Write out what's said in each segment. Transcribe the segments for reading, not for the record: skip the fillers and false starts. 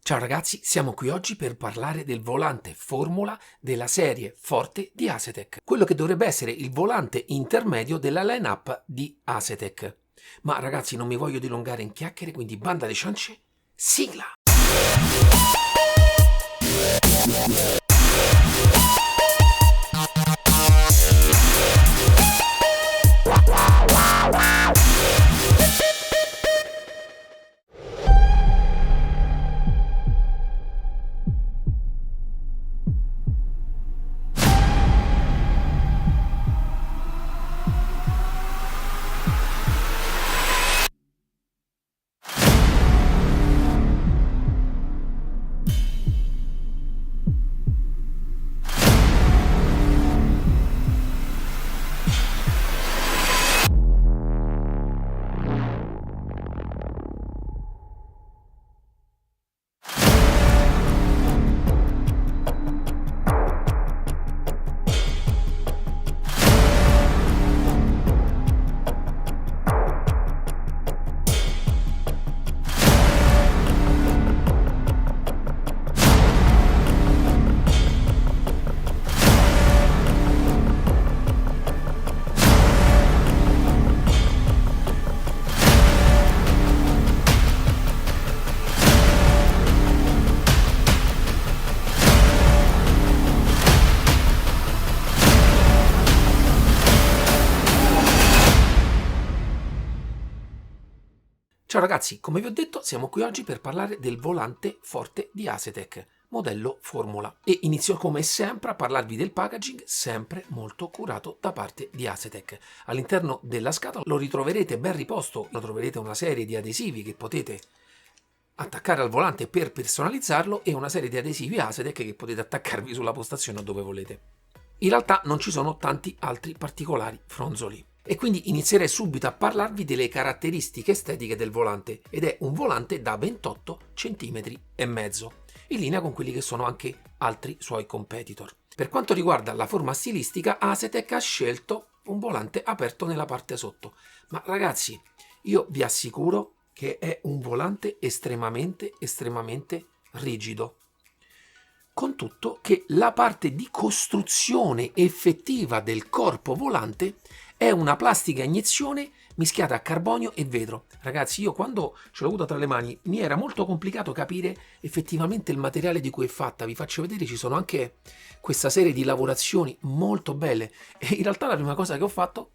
Ciao ragazzi, siamo qui oggi per parlare del volante Formula della serie Forte di Asetec, quello che dovrebbe essere il volante intermedio della line-up di Asetec. Ma ragazzi, non mi voglio dilungare in chiacchiere, quindi banda alle ciance, sigla! Ciao ragazzi, come vi ho detto siamo qui oggi per parlare del volante Forte di Asetec, modello Formula, e inizio come sempre a parlarvi del packaging sempre molto curato da parte di Asetec. All'interno della scatola lo ritroverete ben riposto, lo troverete una serie di adesivi che potete attaccare al volante per personalizzarlo e una serie di adesivi Asetec che potete attaccarvi sulla postazione dove volete. In realtà non ci sono tanti altri particolari fronzoli. E quindi inizierei subito a parlarvi delle caratteristiche estetiche del volante, ed è un volante da 28 cm e mezzo, in linea con quelli che sono anche altri suoi competitor. Per quanto riguarda la forma stilistica, Asetec ha scelto un volante aperto nella parte sotto, ma ragazzi, io vi assicuro che è un volante estremamente rigido. Con tutto che la parte di costruzione effettiva del corpo volante è una plastica a iniezione mischiata a carbonio e vetro. Ragazzi, io quando ce l'ho avuta tra le mani mi era molto complicato capire effettivamente il materiale di cui è fatta. Vi faccio vedere, ci sono anche questa serie di lavorazioni molto belle e in realtà la prima cosa che ho fatto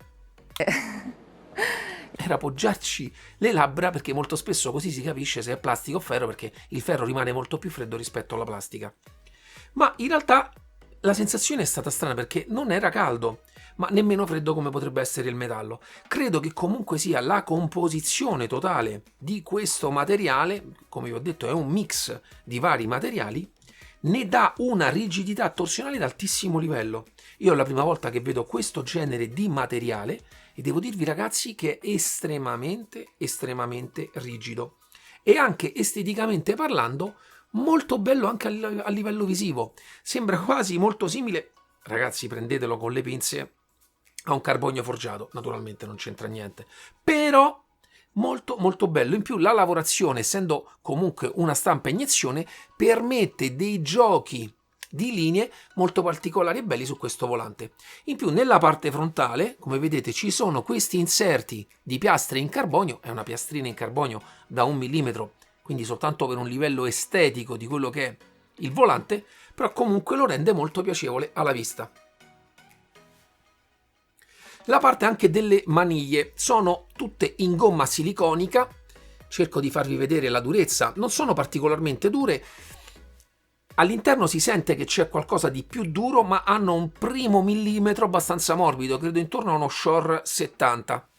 era appoggiarci le labbra, perché molto spesso così si capisce se è plastica o ferro, perché il ferro rimane molto più freddo rispetto alla plastica. Ma in realtà la sensazione è stata strana perché non era caldo, ma nemmeno freddo come potrebbe essere il metallo. Credo che comunque sia la composizione totale di questo materiale, come vi ho detto è un mix di vari materiali, ne dà una rigidità torsionale d'altissimo livello. Io è la prima volta che vedo questo genere di materiale e devo dirvi ragazzi che è estremamente rigido e anche esteticamente parlando molto bello anche a livello visivo. Sembra quasi molto simile, ragazzi prendetelo con le pinze, a un carbonio forgiato. Naturalmente non c'entra niente, però molto bello. In più la lavorazione, essendo comunque una stampa a iniezione, permette dei giochi di linee molto particolari e belli su questo volante. In più nella parte frontale, come vedete, ci sono questi inserti di piastre in carbonio. È una piastrina in carbonio da 1 mm, quindi soltanto per un livello estetico di quello che è il volante, però comunque lo rende molto piacevole alla vista. La parte anche delle maniglie sono tutte in gomma siliconica, cerco di farvi vedere la durezza, non sono particolarmente dure, all'interno si sente che c'è qualcosa di più duro, ma hanno un primo millimetro abbastanza morbido, credo intorno a uno Shore 70.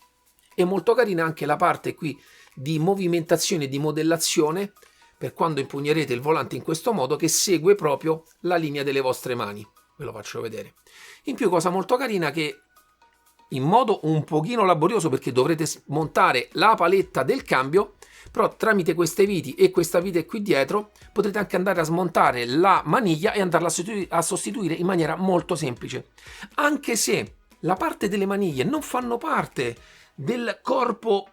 È molto carina anche la parte qui di movimentazione e di modellazione per quando impugnerete il volante in questo modo, che segue proprio la linea delle vostre mani. Ve lo faccio vedere. In più, cosa molto carina, che in modo un pochino laborioso, perché dovrete montare la paletta del cambio, però tramite queste viti e questa vite qui dietro potrete anche andare a smontare la maniglia e andarla a sostituire in maniera molto semplice. Anche se la parte delle maniglie non fanno parte del corpo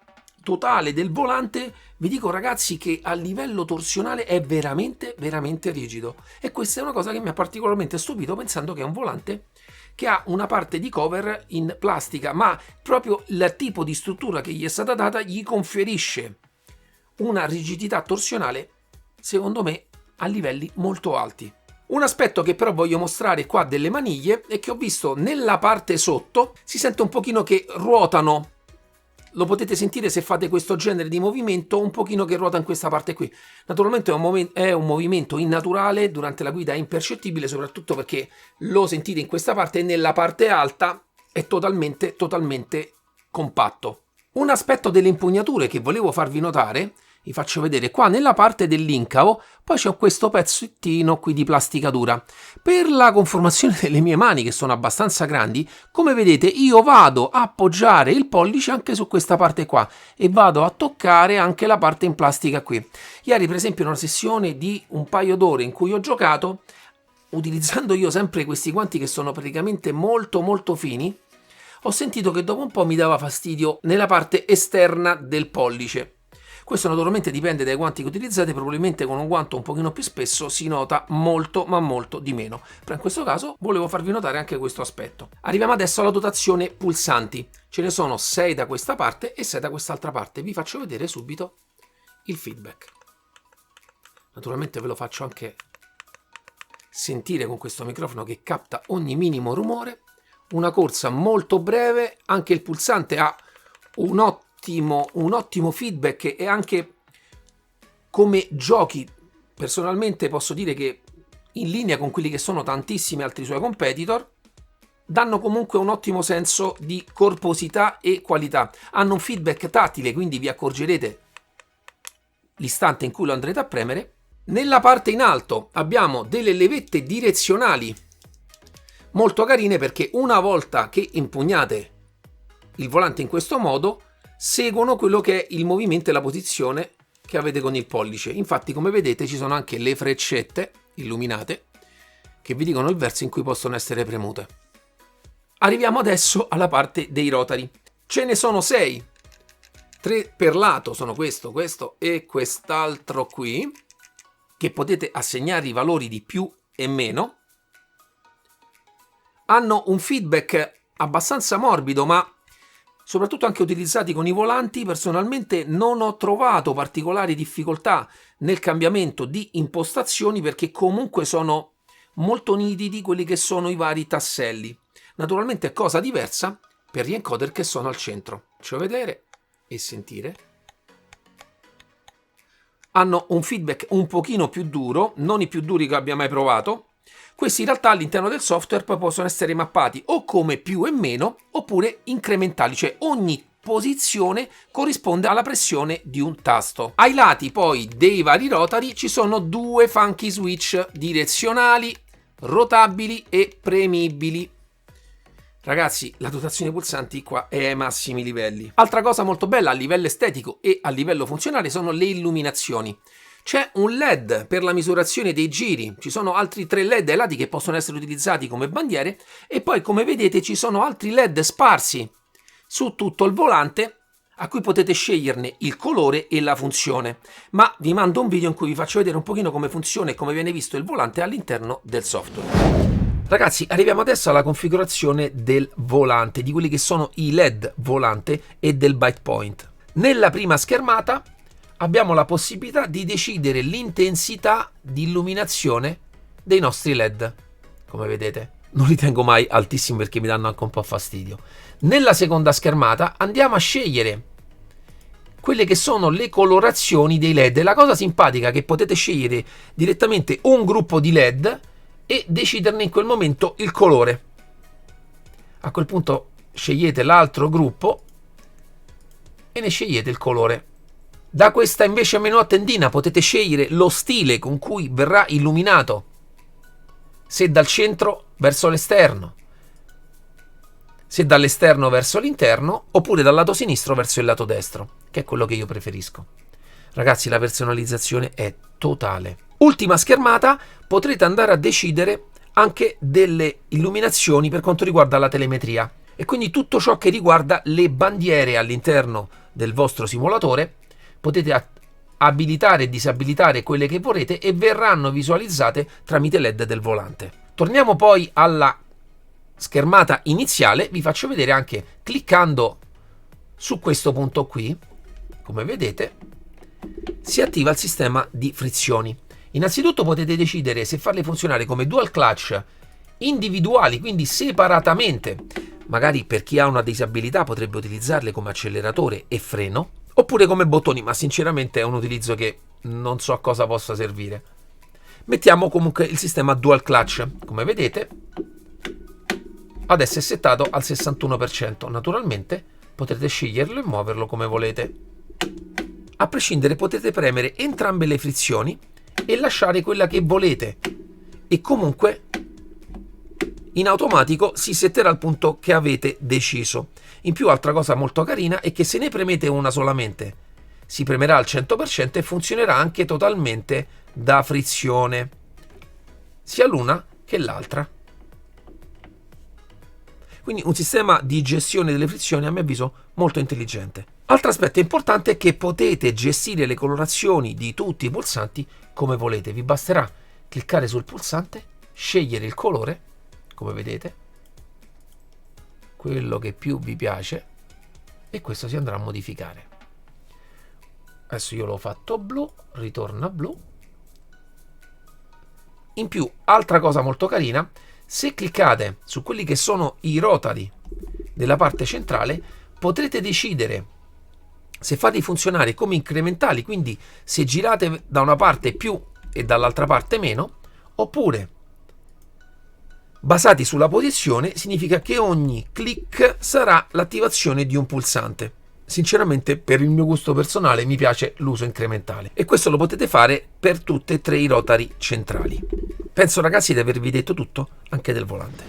totale del volante, vi dico ragazzi che a livello torsionale è veramente veramente rigido, e questa è una cosa che mi ha particolarmente stupito, pensando che è un volante che ha una parte di cover in plastica, ma proprio il tipo di struttura che gli è stata data gli conferisce una rigidità torsionale, secondo me, a livelli molto alti. Un aspetto che però voglio mostrare qua delle maniglie è che ho visto nella parte sotto si sente un pochino che ruotano. Lo potete sentire se fate questo genere di movimento, un pochino che ruota in questa parte qui. Naturalmente è un movimento innaturale, durante la guida è impercettibile, soprattutto perché lo sentite in questa parte, e nella parte alta è totalmente compatto. Un aspetto delle impugnature che volevo farvi notare, vi faccio vedere qua nella parte dell'incavo, poi c'è questo pezzettino qui di plastica dura. Per la conformazione delle mie mani, che sono abbastanza grandi, come vedete io vado a appoggiare il pollice anche su questa parte qua e vado a toccare anche la parte in plastica qui. Ieri per esempio in una sessione di un paio d'ore in cui ho giocato, utilizzando io sempre questi guanti che sono praticamente molto fini, ho sentito che dopo un po' mi dava fastidio nella parte esterna del pollice. Questo naturalmente dipende dai guanti che utilizzate, probabilmente con un guanto un pochino più spesso si nota molto ma molto di meno. Però in questo caso volevo farvi notare anche questo aspetto. Arriviamo adesso alla dotazione pulsanti. Ce ne sono 6 da questa parte e 6 da quest'altra parte. Vi faccio vedere subito il feedback. Naturalmente ve lo faccio anche sentire con questo microfono che capta ogni minimo rumore. Una corsa molto breve, anche il pulsante ha un ottimo feedback, e anche come giochi personalmente posso dire che in linea con quelli che sono tantissimi altri suoi competitor, danno comunque un ottimo senso di corposità e qualità. Hanno un feedback tattile, quindi vi accorgerete l'istante in cui lo andrete a premere. Nella parte in alto abbiamo delle levette direzionali molto carine, perché una volta che impugnate il volante in questo modo seguono quello che è il movimento e la posizione che avete con il pollice. Infatti, come vedete, ci sono anche le freccette illuminate che vi dicono il verso in cui possono essere premute. Arriviamo adesso alla parte dei rotari. Ce ne sono 6, 3 per lato, sono questo e quest'altro qui, che potete assegnare i valori di più e meno. Hanno un feedback abbastanza morbido, ma soprattutto anche utilizzati con i volanti, personalmente non ho trovato particolari difficoltà nel cambiamento di impostazioni, perché comunque sono molto nitidi quelli che sono i vari tasselli. Naturalmente è cosa diversa per gli encoder che sono al centro. Faccio vedere e sentire. Hanno un feedback un pochino più duro, non i più duri che abbia mai provato. Questi in realtà all'interno del software poi possono essere mappati o come più e meno, oppure incrementali, cioè ogni posizione corrisponde alla pressione di un tasto. Ai lati poi dei vari rotari ci sono 2 funky switch direzionali, rotabili e premibili. Ragazzi, la dotazione pulsanti qua è ai massimi livelli. Altra cosa molto bella a livello estetico e a livello funzionale sono le illuminazioni. C'è un LED per la misurazione dei giri, ci sono altri 3 LED ai lati che possono essere utilizzati come bandiere, e poi come vedete ci sono altri LED sparsi su tutto il volante a cui potete sceglierne il colore e la funzione. Ma vi mando un video in cui vi faccio vedere un pochino come funziona e come viene visto il volante all'interno del software. Ragazzi, arriviamo adesso alla configurazione del volante, di quelli che sono i LED volante e del bite point. Nella prima schermata abbiamo la possibilità di decidere l'intensità di illuminazione dei nostri LED. Come vedete, non li tengo mai altissimi perché mi danno anche un po' fastidio. Nella seconda schermata andiamo a scegliere quelle che sono le colorazioni dei LED. La cosa simpatica è che potete scegliere direttamente un gruppo di LED e deciderne in quel momento il colore. A quel punto scegliete l'altro gruppo e ne scegliete il colore. Da questa invece menu a tendina potete scegliere lo stile con cui verrà illuminato, se dal centro verso l'esterno, se dall'esterno verso l'interno, oppure dal lato sinistro verso il lato destro, che è quello che io preferisco. Ragazzi, la personalizzazione è totale. Ultima schermata, potrete andare a decidere anche delle illuminazioni per quanto riguarda la telemetria. e quindi tutto ciò che riguarda le bandiere all'interno del vostro simulatore potete abilitare e disabilitare quelle che vorrete e verranno visualizzate tramite LED del volante. Torniamo poi alla schermata iniziale, vi faccio vedere anche cliccando su questo punto qui, come vedete, si attiva il sistema di frizioni. Innanzitutto potete decidere se farle funzionare come dual clutch individuali, quindi separatamente, magari per chi ha una disabilità potrebbe utilizzarle come acceleratore e freno, oppure come bottoni, ma sinceramente è un utilizzo che non so a cosa possa servire. Mettiamo comunque il sistema dual clutch, come vedete, adesso è settato al 61%, naturalmente potrete sceglierlo e muoverlo come volete. A prescindere potete premere entrambe le frizioni e lasciare quella che volete e comunque in automatico si setterà al punto che avete deciso. In più, altra cosa molto carina è che se ne premete una solamente si premerà al 100% e funzionerà anche totalmente da frizione, sia l'una che l'altra. Quindi un sistema di gestione delle frizioni a mio avviso molto intelligente. Altro aspetto importante è che potete gestire le colorazioni di tutti i pulsanti come volete. Vi basterà cliccare sul pulsante, scegliere il colore, come vedete, quello che più vi piace, e questo si andrà a modificare. Adesso io l'ho fatto blu, ritorna blu. In più, altra cosa molto carina, se cliccate su quelli che sono i rotari della parte centrale, potrete decidere se farli funzionare come incrementali, quindi se girate da una parte più e dall'altra parte meno, oppure basati sulla posizione, significa che ogni click sarà l'attivazione di un pulsante. Sinceramente, per il mio gusto personale, mi piace l'uso incrementale e questo lo potete fare per tutte e tre i rotari centrali. Penso, ragazzi, di avervi detto tutto anche del volante.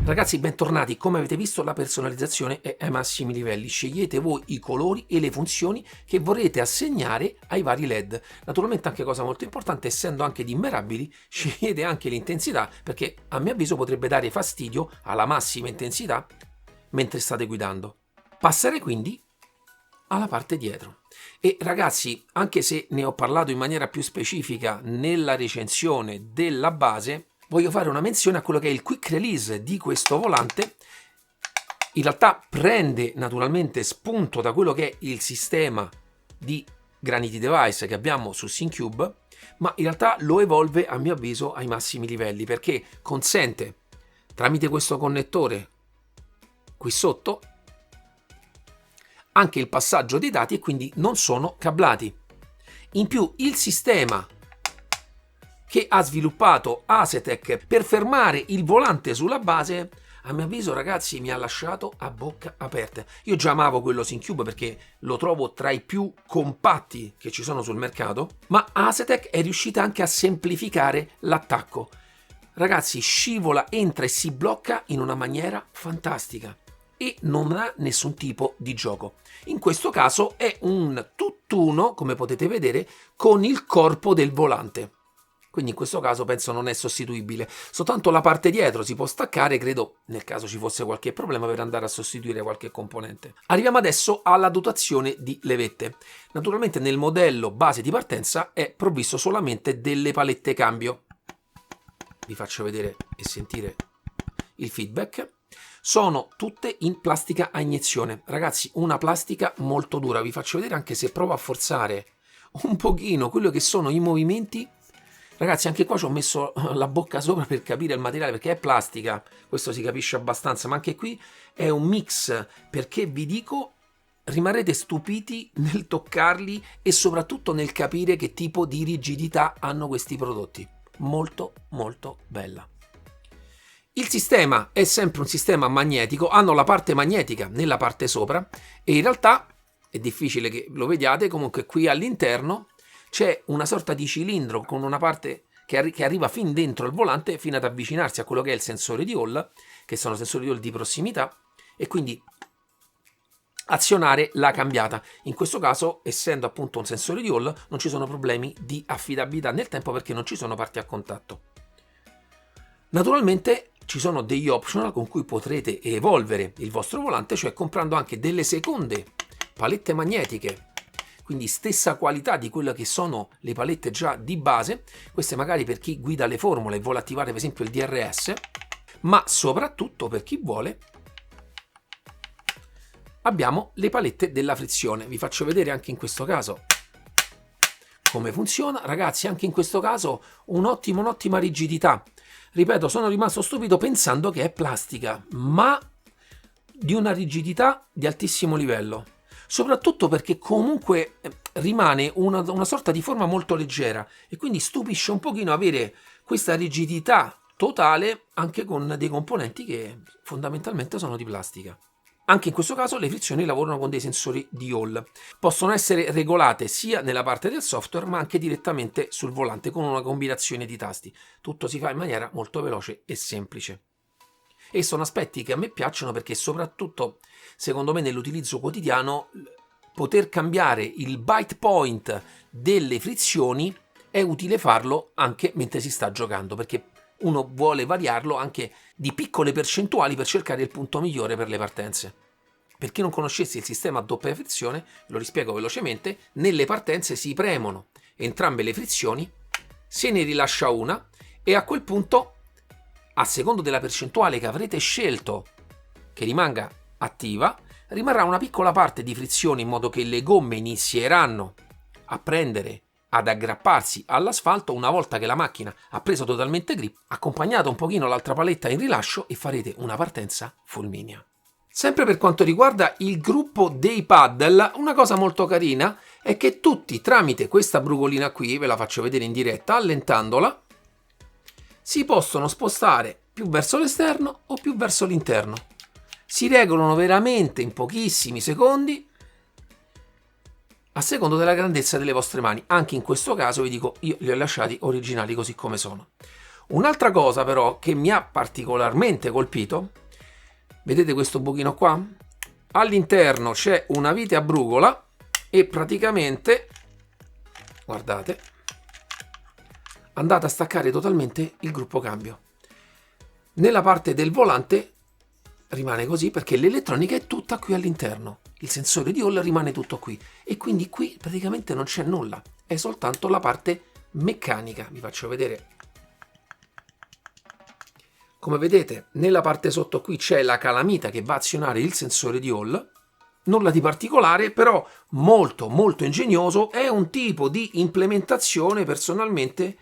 Ragazzi, bentornati. Come avete visto, la personalizzazione è ai massimi livelli. Scegliete voi i colori e le funzioni che vorrete assegnare ai vari LED. Naturalmente, anche cosa molto importante, essendo anche dimmerabili, scegliete anche l'intensità, perché a mio avviso potrebbe dare fastidio alla massima intensità mentre state guidando. Passerei quindi alla parte dietro. E ragazzi, anche se ne ho parlato in maniera più specifica nella recensione della base, voglio fare una menzione a quello che è il quick release di questo volante. In realtà prende naturalmente spunto da quello che è il sistema di Granity Device che abbiamo su SYNCUBE, ma in realtà lo evolve a mio avviso ai massimi livelli, perché consente tramite questo connettore qui sotto anche il passaggio dei dati e quindi non sono cablati. In più il sistema che ha sviluppato Asetec per fermare il volante sulla base, a mio avviso, ragazzi, mi ha lasciato a bocca aperta. Io già amavo quello SYNCUBE perché lo trovo tra i più compatti che ci sono sul mercato, ma Asetec è riuscita anche a semplificare l'attacco. Ragazzi, scivola, entra e si blocca in una maniera fantastica e non ha nessun tipo di gioco. In questo caso è un tutt'uno, come potete vedere, con il corpo del volante. Quindi in questo caso penso non è sostituibile. Soltanto la parte dietro si può staccare, credo, nel caso ci fosse qualche problema, per andare a sostituire qualche componente. Arriviamo adesso alla dotazione di levette. Naturalmente nel modello base di partenza è provvisto solamente delle palette cambio. Vi faccio vedere e sentire il feedback. Sono tutte in plastica a iniezione. Ragazzi, una plastica molto dura. Vi faccio vedere anche se provo a forzare un pochino quello che sono i movimenti. Ragazzi, anche qua ci ho messo la bocca sopra per capire il materiale, perché è plastica, questo si capisce abbastanza, ma anche qui è un mix, perché vi dico, rimarrete stupiti nel toccarli e soprattutto nel capire che tipo di rigidità hanno questi prodotti. Molto molto bella. Il sistema è sempre un sistema magnetico, hanno la parte magnetica nella parte sopra e in realtà è difficile che lo vediate, comunque qui all'interno c'è una sorta di cilindro con una parte che arriva fin dentro il volante fino ad avvicinarsi a quello che è il sensore di Hall, che sono sensori di Hall di prossimità, e quindi azionare la cambiata. In questo caso, essendo appunto un sensore di Hall, non ci sono problemi di affidabilità nel tempo perché non ci sono parti a contatto. Naturalmente ci sono degli optional con cui potrete evolvere il vostro volante, cioè comprando anche delle seconde palette magnetiche, quindi stessa qualità di quelle che sono le palette già di base, queste magari per chi guida le formule e vuole attivare per esempio il DRS, ma soprattutto per chi vuole abbiamo le palette della frizione. Vi faccio vedere anche in questo caso come funziona. Ragazzi, anche in questo caso un'ottima rigidità. Ripeto, sono rimasto stupito pensando che è plastica, ma di una rigidità di altissimo livello. Soprattutto perché comunque rimane una sorta di forma molto leggera e quindi stupisce un pochino avere questa rigidità totale anche con dei componenti che fondamentalmente sono di plastica. Anche in questo caso le frizioni lavorano con dei sensori di Hall. Possono essere regolate sia nella parte del software ma anche direttamente sul volante con una combinazione di tasti. Tutto si fa in maniera molto veloce e semplice. E sono aspetti che a me piacciono perché soprattutto, secondo me, nell'utilizzo quotidiano poter cambiare il byte point delle frizioni è utile farlo anche mentre si sta giocando, perché uno vuole variarlo anche di piccole percentuali per cercare il punto migliore per le partenze. Per chi non conoscesse il sistema a doppia frizione, lo rispiego velocemente, nelle partenze si premono entrambe le frizioni, se ne rilascia una e a quel punto, a secondo della percentuale che avrete scelto che rimanga attiva, rimarrà una piccola parte di frizione in modo che le gomme inizieranno a prendere, ad aggrapparsi all'asfalto una volta che la macchina ha preso totalmente grip, accompagnata un pochino l'altra paletta in rilascio e farete una partenza fulminea. Sempre per quanto riguarda il gruppo dei paddle, una cosa molto carina è che tutti tramite questa brugolina qui, ve la faccio vedere in diretta allentandola, si possono spostare più verso l'esterno o più verso l'interno. Si regolano veramente in pochissimi secondi a secondo della grandezza delle vostre mani. Anche in questo caso vi dico, io li ho lasciati originali così come sono. Un'altra cosa però che mi ha particolarmente colpito, vedete questo buchino qua? All'interno c'è una vite a brugola e praticamente, guardate, andate a staccare totalmente il gruppo cambio. Nella parte del volante rimane così perché l'elettronica è tutta qui all'interno, il sensore di Hall rimane tutto qui e quindi qui praticamente non c'è nulla, è soltanto la parte meccanica. Vi faccio vedere. Come vedete, nella parte sotto qui c'è la calamita che va a azionare il sensore di Hall. Nulla di particolare, però molto ingegnoso. È un tipo di implementazione personalmente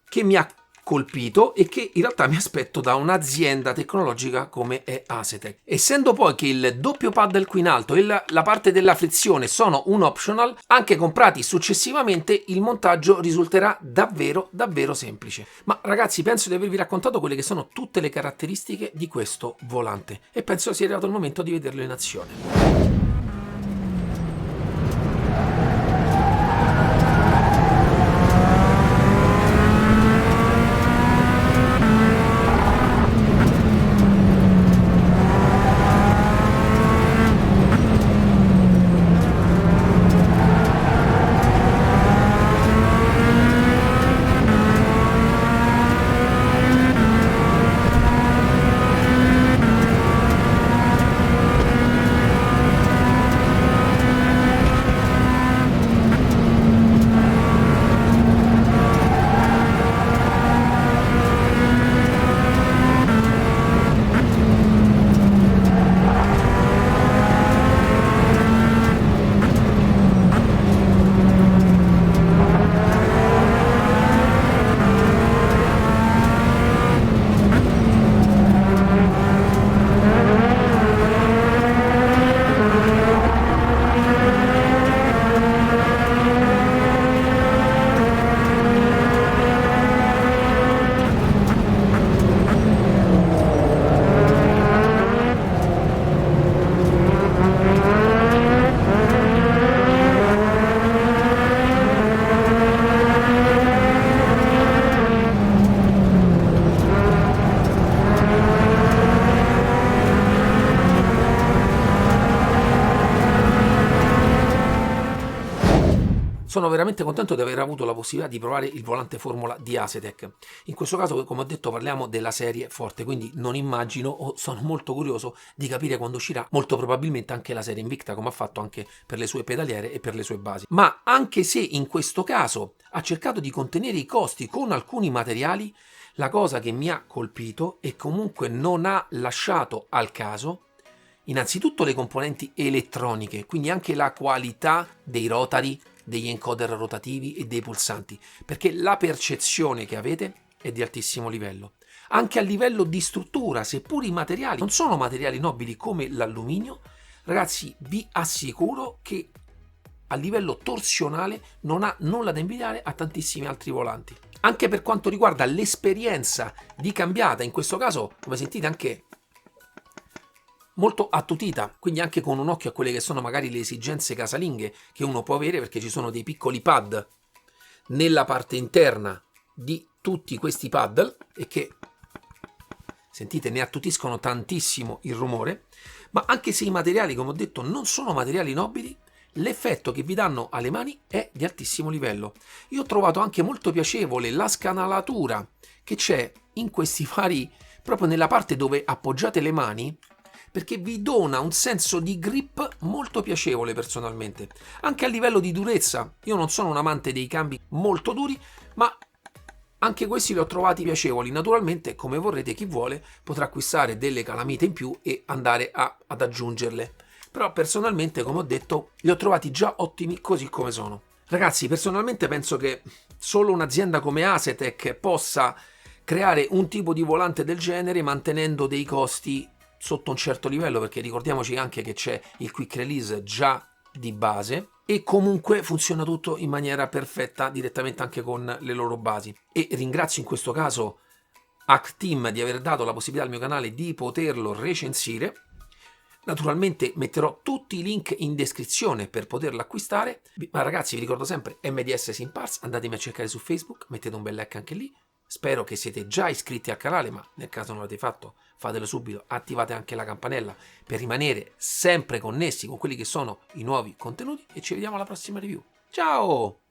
che mi ha colpito e che in realtà mi aspetto da un'azienda tecnologica come è Asetec. Essendo poi che il doppio paddle qui in alto e la parte della frizione sono un optional, anche comprati successivamente il montaggio risulterà davvero semplice. Ma ragazzi, penso di avervi raccontato quelle che sono tutte le caratteristiche di questo volante e penso sia arrivato il momento di vederlo in azione. Sono veramente contento di aver avuto la possibilità di provare il volante Formula di Asetec. In questo caso, come ho detto, parliamo della serie forte, quindi non immagino o sono molto curioso di capire quando uscirà, molto probabilmente anche la serie Invicta, come ha fatto anche per le sue pedaliere e per le sue basi. Ma anche se in questo caso ha cercato di contenere i costi con alcuni materiali, la cosa che mi ha colpito e comunque non ha lasciato al caso, innanzitutto le componenti elettroniche, quindi anche la qualità dei rotari, degli encoder rotativi e dei pulsanti, perché la percezione che avete è di altissimo livello. Anche a livello di struttura, seppur i materiali non sono materiali nobili come l'alluminio, ragazzi, vi assicuro che a livello torsionale non ha nulla da invidiare a tantissimi altri volanti. Anche per quanto riguarda l'esperienza di cambiata, in questo caso, come sentite, anche molto attutita, quindi anche con un occhio a quelle che sono magari le esigenze casalinghe che uno può avere, perché ci sono dei piccoli pad nella parte interna di tutti questi paddle e che, sentite, ne attutiscono tantissimo il rumore. Ma anche se i materiali, come ho detto, non sono materiali nobili, l'effetto che vi danno alle mani è di altissimo livello. Io ho trovato anche molto piacevole la scanalatura che c'è in questi vari, proprio nella parte dove appoggiate le mani, perché vi dona un senso di grip molto piacevole personalmente. Anche a livello di durezza, io non sono un amante dei cambi molto duri, ma anche questi li ho trovati piacevoli. Naturalmente, come vorrete, chi vuole potrà acquistare delle calamite in più e andare ad aggiungerle. Però personalmente, come ho detto, li ho trovati già ottimi così come sono. Ragazzi, personalmente penso che solo un'azienda come Asetec possa creare un tipo di volante del genere mantenendo dei costi sotto un certo livello, perché ricordiamoci anche che c'è il quick release già di base e comunque funziona tutto in maniera perfetta direttamente anche con le loro basi. E ringrazio in questo caso Hack Team di aver dato la possibilità al mio canale di poterlo recensire. Naturalmente metterò tutti i link in descrizione per poterlo acquistare, ma ragazzi vi ricordo sempre MDS Simparts, andatemi a cercare su Facebook, mettete un bel like anche lì. Spero che siete già iscritti al canale, ma nel caso non l'avete fatto fatelo subito, attivate anche la campanella per rimanere sempre connessi con quelli che sono i nuovi contenuti e ci vediamo alla prossima review. Ciao!